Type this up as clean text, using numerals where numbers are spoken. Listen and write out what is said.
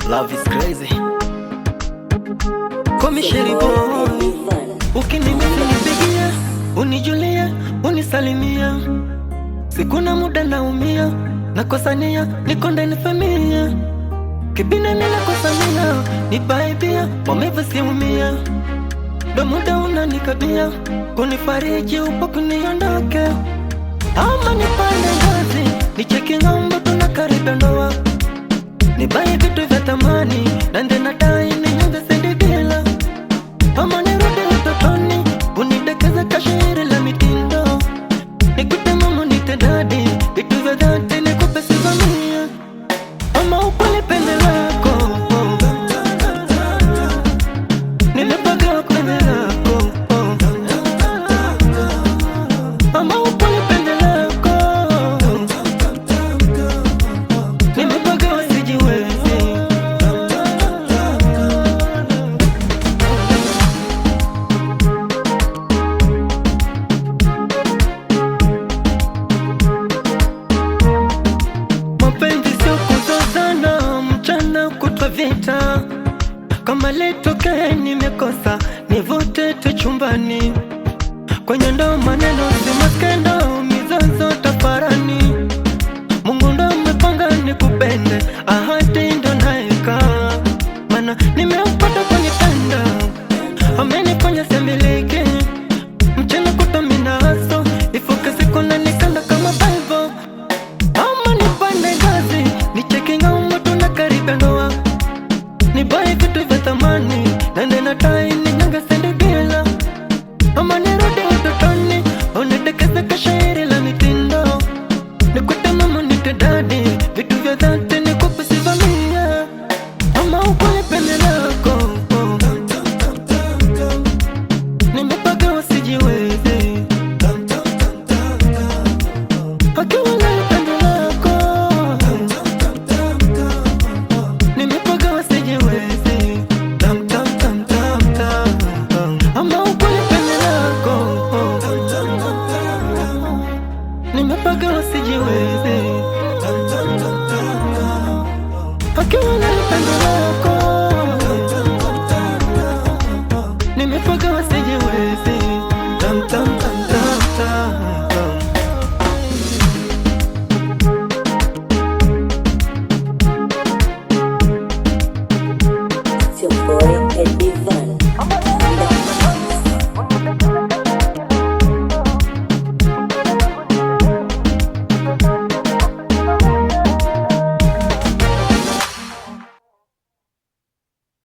Love is crazy. Call me Sherry Boy. Ukinimisi nipigie, unijulie, unisalimia. Sikuna muda naumia, nakosania, niko ndani familia. Kibina ninakosania, nibaibia, maumivu siumia. Ndo muda unanikabia, kunifariji upo kuniondoke. Ama nipande ngazi, nicheki ng'ambo tunakaribia ndoa. Nibaye vitu vya thamani, na nde nadai ninyonge sendi bila. Ama nirudi utotoni, unidekeze kashiri la mitindo. Nikute mama nite daddy, vitu vya dhati nikupe sivamia. Ama upole pende lako, nimepagawa kwenye lako. Ama upole pende lako, nimepagawa sijiwezi. Mapenzi sio kuzozana, mchana kutwa vita. Kama litokee nimekosa, nivute tu chumbani. Kwenye ndo maneno si maskendo, mizozo tafarani. Mungu ndo amepanga nikupende, ahadi ndo naeka. Mana nimeupata kwenye tanda, amenifanya semiliki. Mchana kutwa mina haso, ifuke siku na nikanda kama Bible. Ama nipande ngazi, nicheki ng'ambo tunakaribia ndoa. Nibaye vitu vya thamani, na nde nadai ninyonge sendi bila. Ama nirudi utotoni, unidekeze kashiri la mitindo. Nikute mama nite daddy,